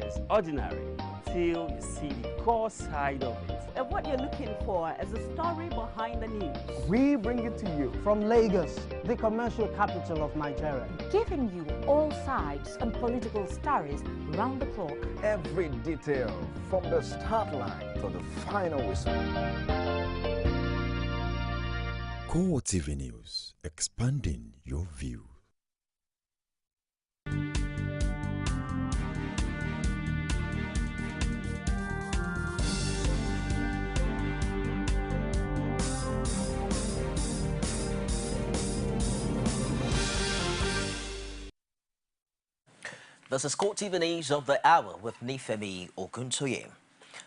as ordinary till you see the core side of it. And what you're looking for is the story behind the news. We bring it to you from Lagos, the commercial capital of Nigeria. Giving you all sides and political stories round the clock. Every detail from the start line to the final whistle. CoreTV News, expanding your view. This is CoreTV News of the Hour with Nifemi Oguntoye.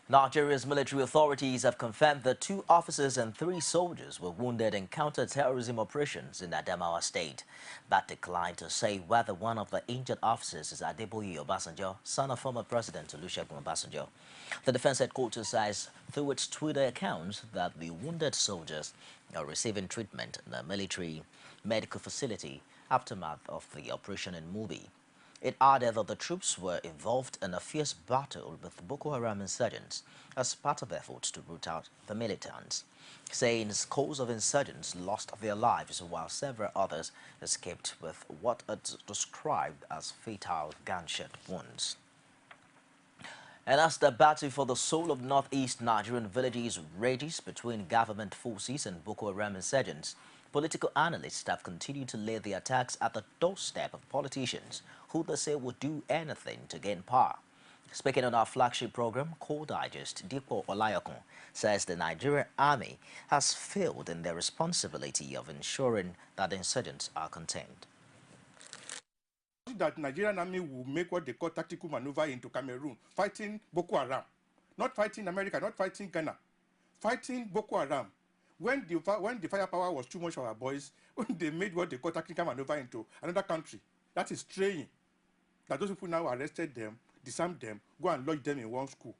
Nigeria's military authorities have confirmed that 2 officers and 3 soldiers were wounded in counter-terrorism operations in Adamawa State, but declined to say whether one of the injured officers is Adeboye Obasanjo, son of former President Olusegun Obasanjo. The Defense Headquarters says through its Twitter account that the wounded soldiers are receiving treatment in a military medical facility aftermath of the operation in Mubi. It added that the troops were involved in a fierce battle with Boko Haram insurgents as part of efforts to root out the militants, saying scores of insurgents lost their lives while several others escaped with what it described as fatal gunshot wounds. And as the battle for the soul of northeast Nigerian villages rages between government forces and Boko Haram insurgents, political analysts have continued to lay the attacks at the doorstep of politicians who they say would do anything to gain power. Speaking on our flagship program, Core Digest, Dipo Olayokun says the Nigerian army has failed in their responsibility of ensuring that the insurgents are contained. That Nigerian army will make what they call tactical maneuver into Cameroon, fighting Boko Haram, not fighting America, not fighting Ghana, fighting Boko Haram. When the firepower was too much for our boys, they made what they call tactical maneuver into another country. That is straying. That those people now arrested them, disarmed them, go and lodge them in one school.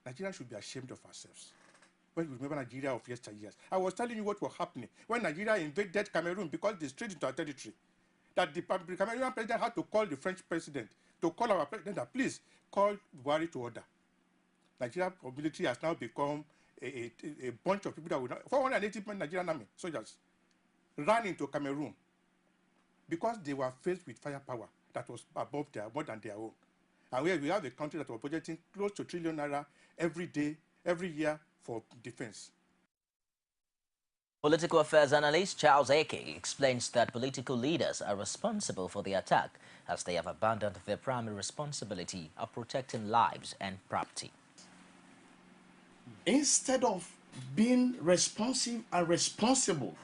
Nigeria should be ashamed of ourselves. When we remember Nigeria of yesteryears. I was telling you what was happening when Nigeria invaded Cameroon because they strayed into our territory. That the Cameroonian president had to call the French president, to call our president, that please call Buhari to order. Nigerian military has now become a bunch of people that would not, 480 Nigerian army soldiers ran into Cameroon because they were faced with firepower that was above their, more than their own. And where we have a country that was budgeting close to $1 trillion every day, every year for defense. Political affairs analyst Charles Eke explains that political leaders are responsible for the attack as they have abandoned their primary responsibility of protecting lives and property. Instead of being responsive and responsible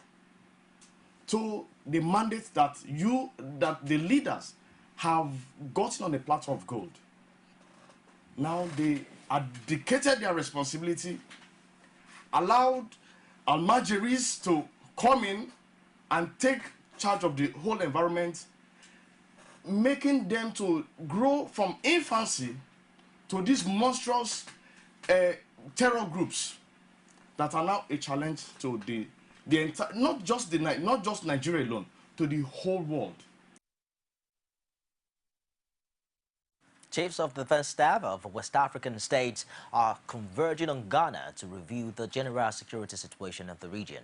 to the mandate that the leaders have gotten on a platter of gold, now they abdicated their responsibility, allowed almajiris to come in and take charge of the whole environment, making them to grow from infancy to these monstrous terror groups that are now a challenge to the entire, not just Nigeria alone, to the whole world. Chiefs of the Defense Staff of West African states are converging on Ghana to review the general security situation of the region.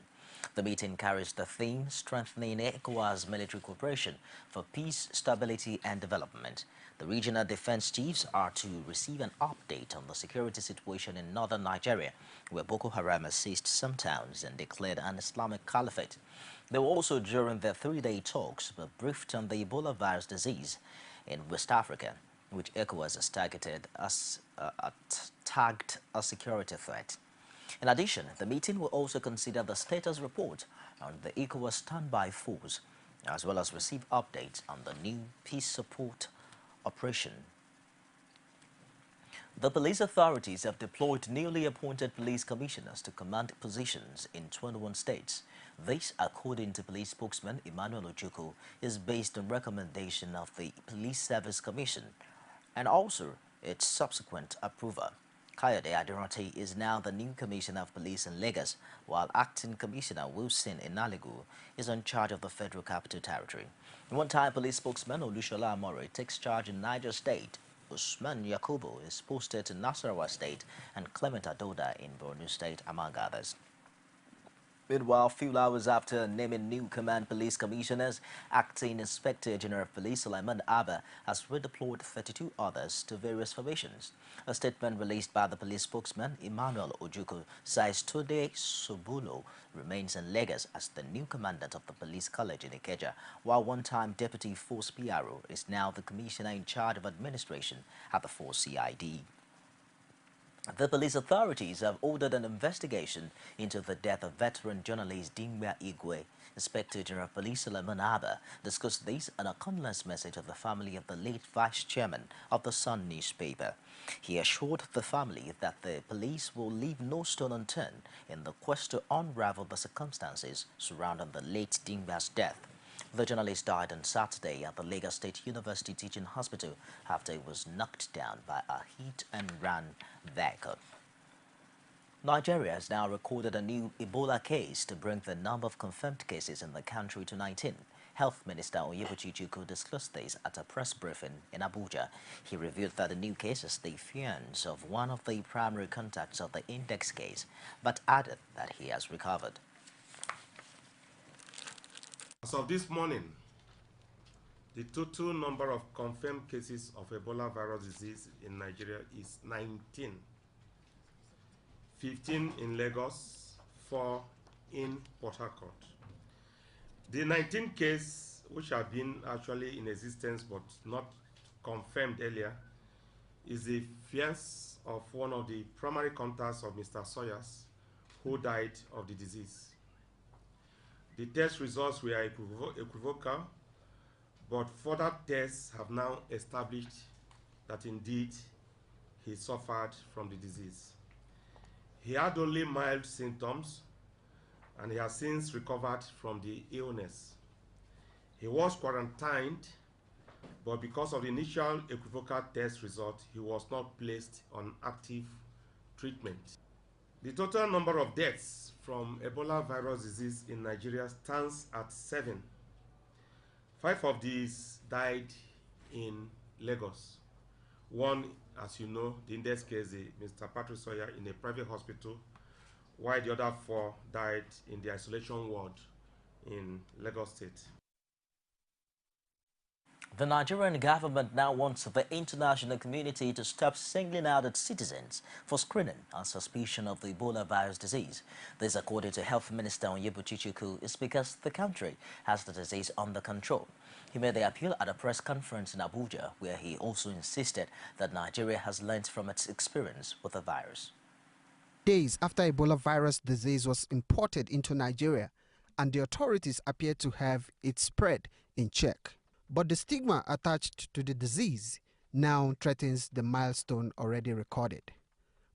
The meeting carries the theme Strengthening ECOWAS Military Cooperation for Peace, Stability and Development. The regional defense chiefs are to receive an update on the security situation in northern Nigeria, where Boko Haram has seized some towns and declared an Islamic caliphate. They were also, during their 3-day talks, briefed on the Ebola virus disease in West Africa, which ECOWAS has tagged a security threat. In addition, the meeting will also consider the status report on the ECOWAS standby force, as well as receive updates on the new peace support operation. The police authorities have deployed newly appointed police commissioners to command positions in 21 states. This, according to police spokesman Emmanuel Ojukwu, is based on recommendation of the Police Service Commission and also its subsequent approval. Kayode Aderanti is now the new Commissioner of Police in Lagos, while Acting Commissioner Wilson Inaligu is in charge of the Federal Capital Territory. One-time police spokesman Olushola Amore takes charge in Niger State, Usman Yakubu is posted to Nasarawa State and Clement Adoda in Borno State, among others. Meanwhile, few hours after naming new command police commissioners, Acting Inspector General of Police Sulaiman Abba has redeployed 32 others to various formations. A statement released by the police spokesman Emmanuel Ojuku says Tunde Subulo remains in Lagos as the new commandant of the police college in Ikeja, while one-time deputy force PRO is now the commissioner in charge of administration at the force CID. The police authorities have ordered an investigation into the death of veteran journalist Dimwa Igwe. Inspector General of Police Sulaiman Abba discussed this in a condolence message of the family of the late vice chairman of the Sun newspaper. He assured the family that the police will leave no stone unturned in the quest to unravel the circumstances surrounding the late Dimwa's death. The journalist died on Saturday at the Lagos State University Teaching Hospital after he was knocked down by a hit-and-run vehicle. Nigeria has now recorded a new Ebola case to bring the number of confirmed cases in the country to 19. Health Minister Onyebuchi Chukwu discussed this at a press briefing in Abuja. He revealed that the new case is the fiance of one of the primary contacts of the index case, but added that he has recovered. As of this morning, the total number of confirmed cases of Ebola virus disease in Nigeria is 19. 15 in Lagos, 4 in Port Harcourt. The 19 cases which have been actually in existence but not confirmed earlier is the fiance of one of the primary contacts of Mr. Sawyers, who died of the disease. The test results were equivocal, but further tests have now established that indeed he suffered from the disease. He had only mild symptoms and he has since recovered from the illness. He was quarantined, but because of the initial equivocal test result, he was not placed on active treatment. The total number of deaths from Ebola virus disease in Nigeria stands at 7. 5 of these died in Lagos. One, as you know, the index case, Mr. Patrick Sawyer, in a private hospital, while the other 4 died in the isolation ward in Lagos State. The Nigerian government now wants the international community to stop singling out its citizens for screening on suspicion of the Ebola virus disease. This, according to Health Minister Onyebuchi Chukwu, is because the country has the disease under control. He made the appeal at a press conference in Abuja, where he also insisted that Nigeria has learned from its experience with the virus. Days after Ebola virus disease was imported into Nigeria, and the authorities appeared to have its spread in check. But the stigma attached to the disease now threatens the milestone already recorded.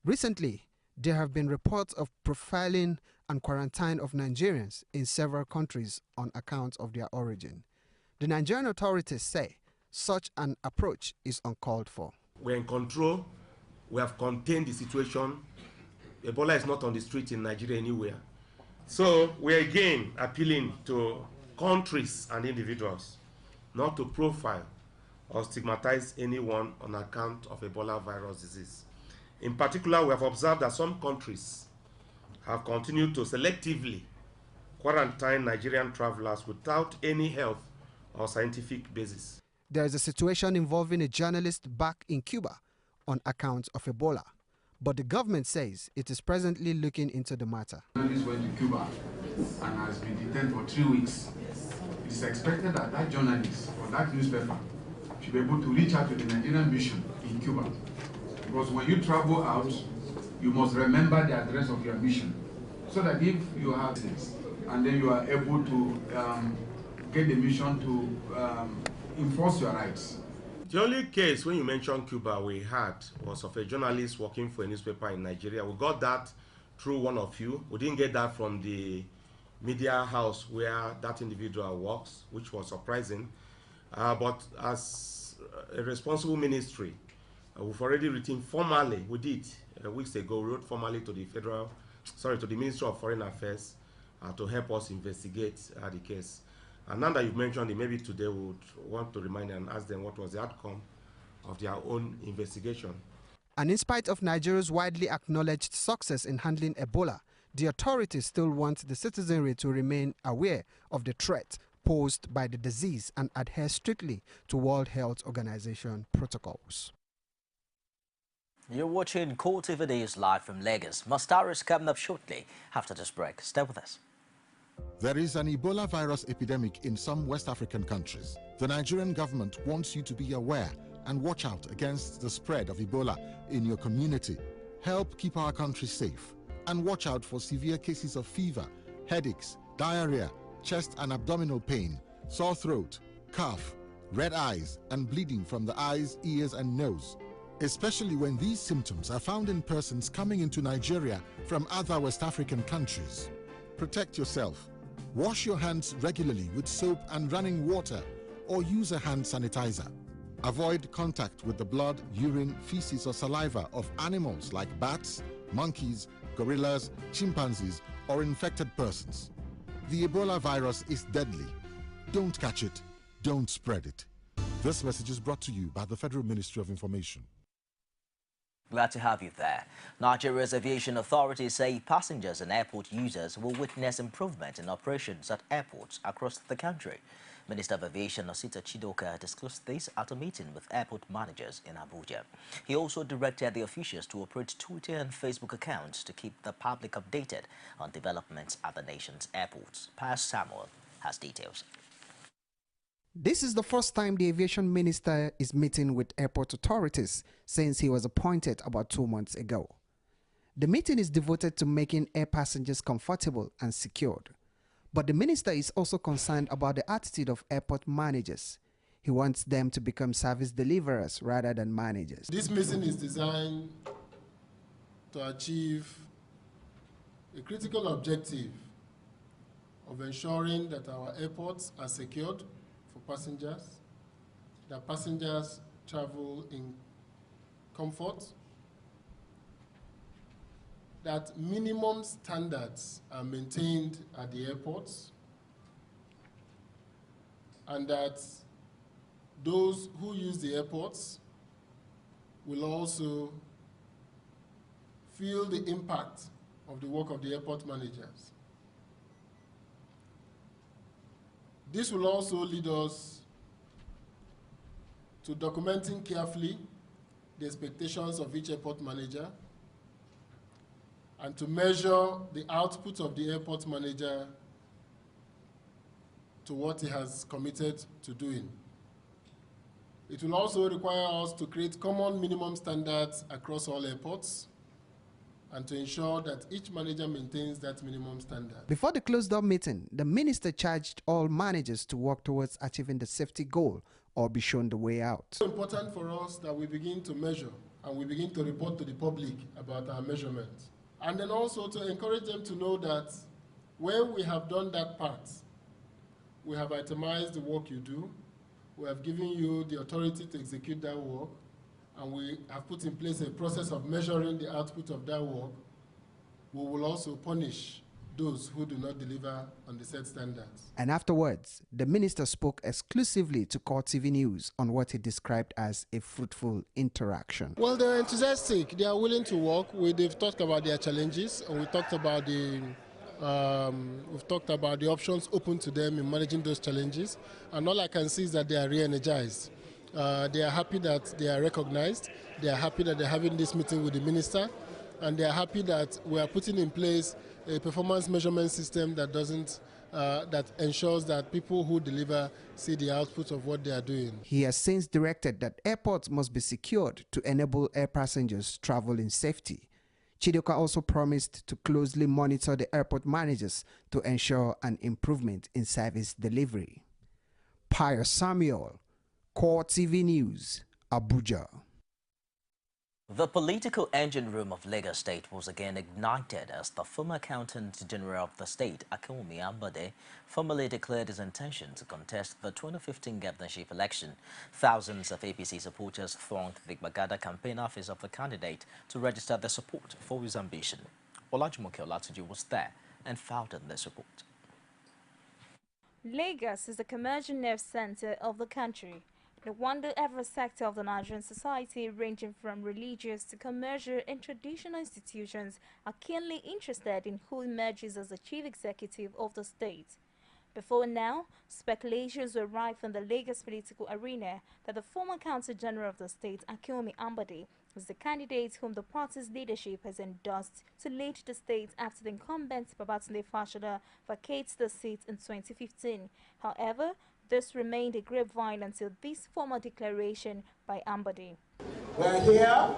Recently, there have been reports of profiling and quarantine of Nigerians in several countries on account of their origin. The Nigerian authorities say such an approach is uncalled for. We're in control. We have contained the situation. Ebola is not on the street in Nigeria anywhere. So we're again appealing to countries and individuals not to profile or stigmatize anyone on account of Ebola virus disease. In particular, we have observed that some countries have continued to selectively quarantine Nigerian travelers without any health or scientific basis. There is a situation involving a journalist back in Cuba on account of Ebola, but the government says it is presently looking into the matter. The journalist went to Cuba and has been detained for 3 weeks. It is expected that that journalist or that newspaper should be able to reach out to the Nigerian mission in Cuba. Because when you travel out, you must remember the address of your mission. So that if you have this, and then you are able to get the mission to enforce your rights. The only case when you mentioned Cuba we had was of a journalist working for a newspaper in Nigeria. We got that through one of you. We didn't get that from the media house where that individual works, which was surprising. But as a responsible ministry, we've already written formally, we did weeks ago, we wrote formally to the Ministry of Foreign Affairs to help us investigate the case. And now that you've mentioned it, maybe today we would want to remind and ask them what was the outcome of their own investigation. And in spite of Nigeria's widely acknowledged success in handling Ebola, the authorities still want the citizenry to remain aware of the threat posed by the disease and adhere strictly to World Health Organization protocols. You're watching CoreTV News live from Lagos. More stories coming up shortly after this break. Stay with us. There is an Ebola virus epidemic in some West African countries. The Nigerian government wants you to be aware and watch out against the spread of Ebola in your community. Help keep our country safe and watch out for severe cases of fever, headaches, diarrhea, chest and abdominal pain, sore throat, cough, red eyes and bleeding from the eyes, ears and nose, especially when these symptoms are found in persons coming into Nigeria from other West African countries. Protect yourself. Wash your hands regularly with soap and running water or use a hand sanitizer. Avoid contact with the blood, urine, feces or saliva of animals like bats, monkeys, gorillas, chimpanzees or infected persons. The Ebola virus is deadly. Don't catch it, don't spread it. This message is brought to you by the Federal Ministry of Information. Glad to have you there. Nigeria's aviation authorities say passengers and airport users will witness improvement in operations at airports across the country. Minister of Aviation Osita Chidoka disclosed this at a meeting with airport managers in Abuja. He also directed the officials to operate Twitter and Facebook accounts to keep the public updated on developments at the nation's airports. Pius Samuel has details. This is the first time the aviation minister is meeting with airport authorities since he was appointed about 2 months ago. The meeting is devoted to making air passengers comfortable and secured. But the minister is also concerned about the attitude of airport managers. He wants them to become service deliverers rather than managers. This meeting is designed to achieve a critical objective of ensuring that our airports are secured for passengers, that passengers travel in comfort, that minimum standards are maintained at the airports, and that those who use the airports will also feel the impact of the work of the airport managers. This will also lead us to documenting carefully the expectations of each airport manager and to measure the output of the airport manager to what he has committed to doing. It will also require us to create common minimum standards across all airports and to ensure that each manager maintains that minimum standard. Before the closed-door meeting, the minister charged all managers to work towards achieving the safety goal or be shown the way out. It's important for us that we begin to measure and we begin to report to the public about our measurements. And then also to encourage them to know that where we have done that part, we have itemized the work you do, we have given you the authority to execute that work, and we have put in place a process of measuring the output of that work. We will also punish those who do not deliver on the set standards. And afterwards, the minister spoke exclusively to CoreTV News on what he described as a fruitful interaction. Well, they're enthusiastic. They are willing to work. They've talked about their challenges, and we talked about we've talked about the options open to them in managing those challenges. And all I can see is that they are re-energized. They are happy that they are recognized. They are happy that they're having this meeting with the minister. And they are happy that we are putting in place a performance measurement system that that ensures that people who deliver see the output of what they are doing. He has since directed that airports must be secured to enable air passengers travel in safety. Chidoka also promised to closely monitor the airport managers to ensure an improvement in service delivery. Pius Samuel, CoreTV News, Abuja. The political engine room of Lagos State was again ignited as the former Accountant General of the state, Akinwumi Ambode, formally declared his intention to contest the 2015 governorship election. Thousands of APC supporters thronged the Bagada campaign office of the candidate to register their support for his ambition. Olajumoke Olatunji was there and filed in this report. Lagos is the commercial nerve center of the country. No wonder every sector of the Nigerian society, ranging from religious to commercial and traditional institutions, are keenly interested in who emerges as the chief executive of the state. Before now, speculations were rife in the Lagos political arena that the former Counsel General of the state, Akinwumi Ambode, was the candidate whom the party's leadership has endorsed to lead the state after the incumbent Babatunde Fashola vacates the seat in 2015. However, this remained a grapevine until this formal declaration by Ambode. We are here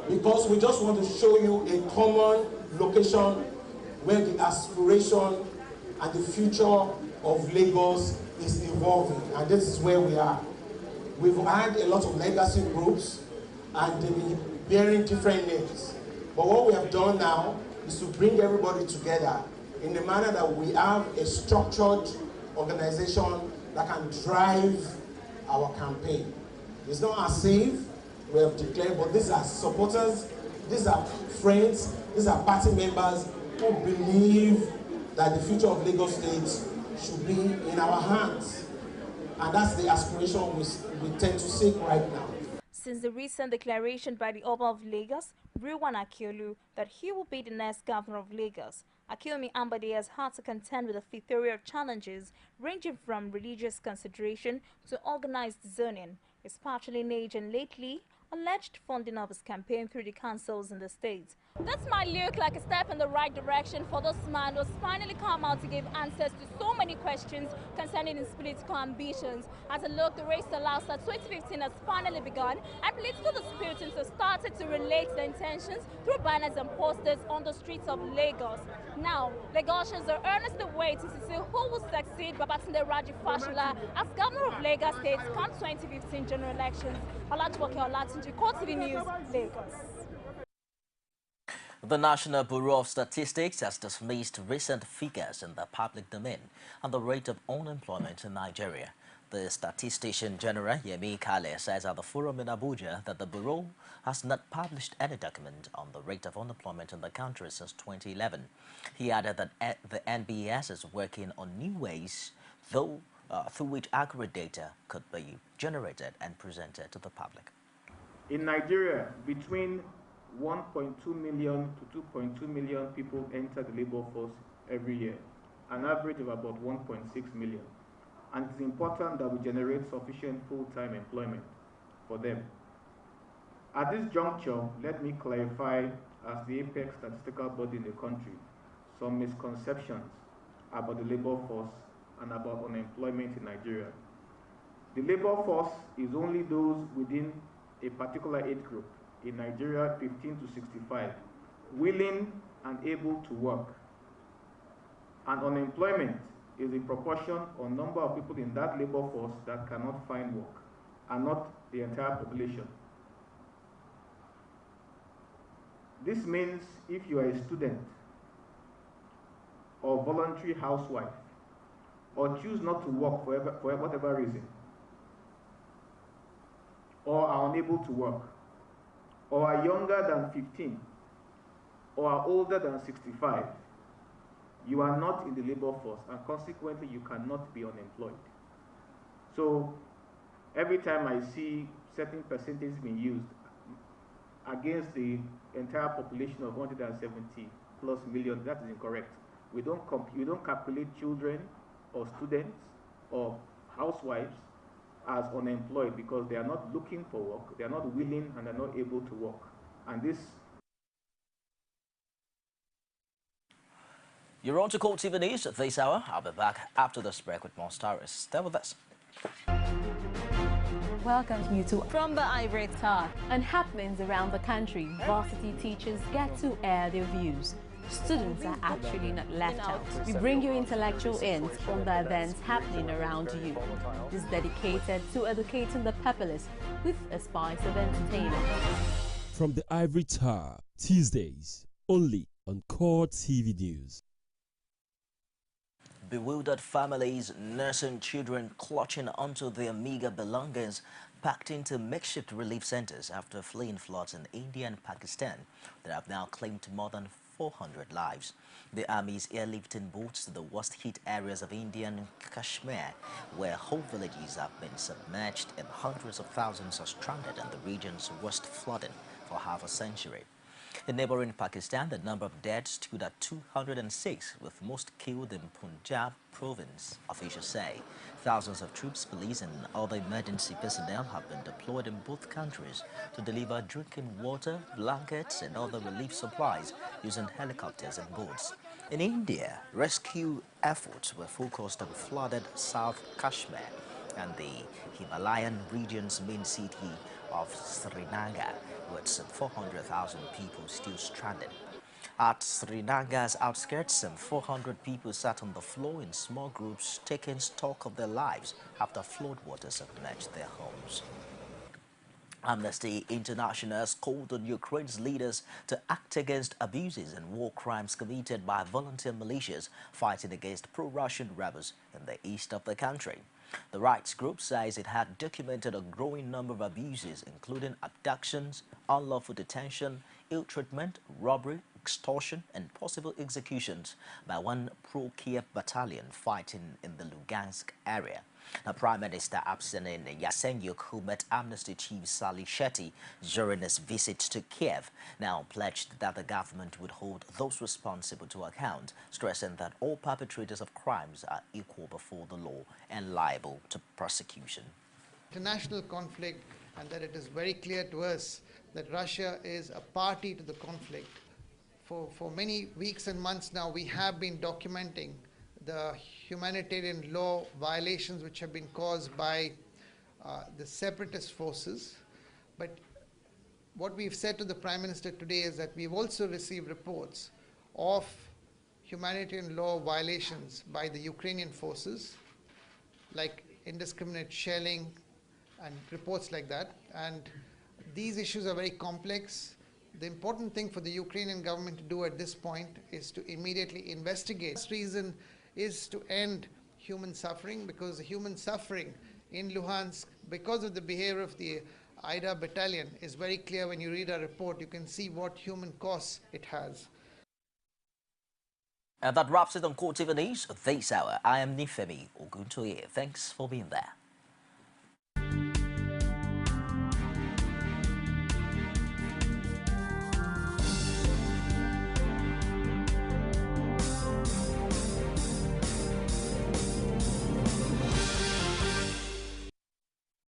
because we just want to show you a common location where the aspiration and the future of Lagos is evolving, and this is where we are. We've had a lot of legacy groups and they've been bearing different names. But what we have done now is to bring everybody together in the manner that we have a structured organization that can drive our campaign. It's not as if we have declared, but these are supporters, these are friends, these are party members who believe that the future of Lagos State should be in our hands. And that's the aspiration we tend to seek right now. Since the recent declaration by the Oba of Lagos, Rilwan Akiolu, that he will be the next governor of Lagos, Akinwumi Ambode has had to contend with a plethora of challenges ranging from religious consideration to organized zoning, his patronage and lately alleged funding of his campaign through the councils in the state. This might look like a step in the right direction for this man who's finally come out to give answers to so many questions concerning his political ambitions. As a look, the race to Lausa 2015 has finally begun, and political disputants have started to relate their intentions through banners and posters on the streets of Lagos. Now, Lagosians are earnestly waiting to see who will succeed Babatunde Raji Fashola as governor of Lagos State come 2015 general elections. Olajumoke Olatunji, CoreTV News, Lagos. The National Bureau of Statistics has dismissed recent figures in the public domain on the rate of unemployment in Nigeria. The Statistician General Yemi Kale says at the forum in Abuja that the Bureau has not published any document on the rate of unemployment in the country since 2011. He added that the NBS is working on new ways, through which accurate data could be generated and presented to the public. In Nigeria, between 1.2 million to 2.2 million people enter the labor force every year, an average of about 1.6 million. And it's important that we generate sufficient full-time employment for them. At this juncture, let me clarify, as the apex statistical body in the country, some misconceptions about the labor force and about unemployment in Nigeria. The labor force is only those within a particular age group in Nigeria, 15 to 65, willing and able to work. And unemployment is a proportion or number of people in that labor force that cannot find work, and not the entire population. This means if you are a student or voluntary housewife, or choose not to work for whatever reason, or are unable to work, or are younger than 15, or are older than 65, you are not in the labor force, and consequently you cannot be unemployed. So every time I see certain percentages being used against the entire population of 170 plus million, that is incorrect. We don't calculate children or students or housewives as unemployed because they are not looking for work, they are not willing, and they are not able to work. And this. You're on to CoreTV News at this hour. I'll be back after this break with more stories. Stay with us. Welcome you to From the Ivory Tower. And happenings around the country, varsity teachers get to air their views. Students are actually not left out. We bring you intellectual ends from the events happening around you. It is dedicated to educating the populace with a spice of entertainment. From the Ivory Tower, Tuesdays, only on CoreTV News. Bewildered families, nursing children clutching onto their meager belongings, packed into makeshift relief centers after fleeing floods in India and Pakistan that have now claimed more than 400 lives. The Army's airlifting boats to the worst-hit areas of Indian Kashmir, where whole villages have been submerged and hundreds of thousands are stranded in the region's worst flooding for half a century. In neighboring Pakistan, the number of dead stood at 206, with most killed in Punjab province, officials say. Thousands of troops, police and other emergency personnel have been deployed in both countries to deliver drinking water, blankets and other relief supplies using helicopters and boats. In India, rescue efforts were focused on flooded South Kashmir and the Himalayan region's main city of Srinagar, with some 400,000 people still stranded. At Srinagar's outskirts, some 400 people sat on the floor in small groups, taking stock of their lives after floodwaters submerged their homes. Amnesty International has called on Ukraine's leaders to act against abuses and war crimes committed by volunteer militias fighting against pro-Russian rebels in the east of the country. The rights group says it had documented a growing number of abuses, including abductions, unlawful detention, ill treatment, robbery, extortion, and possible executions by one pro-Kiev battalion fighting in the Lugansk area. Now, Prime Minister Arsen Yatsenyuk, who met Amnesty Chief Sally Shetty during his visit to Kiev, now pledged that the government would hold those responsible to account, stressing that all perpetrators of crimes are equal before the law and liable to prosecution. International conflict, and that it is very clear to us that Russia is a party to the conflict. For many weeks and months now, we have been documenting the humanitarian law violations which have been caused by the separatist forces. But what we've said to the Prime Minister today is that we've also received reports of humanitarian law violations by the Ukrainian forces, like indiscriminate shelling and reports like that. And these issues are very complex. The important thing for the Ukrainian government to do at this point is to immediately investigate. This reason is to end human suffering, because the human suffering in Luhansk, because of the behavior of the IDA battalion, is very clear. When you read our report, you can see what human costs it has. And that wraps it on CoreTV News this hour. I am Nifemi Oguntoye. Thanks for being there.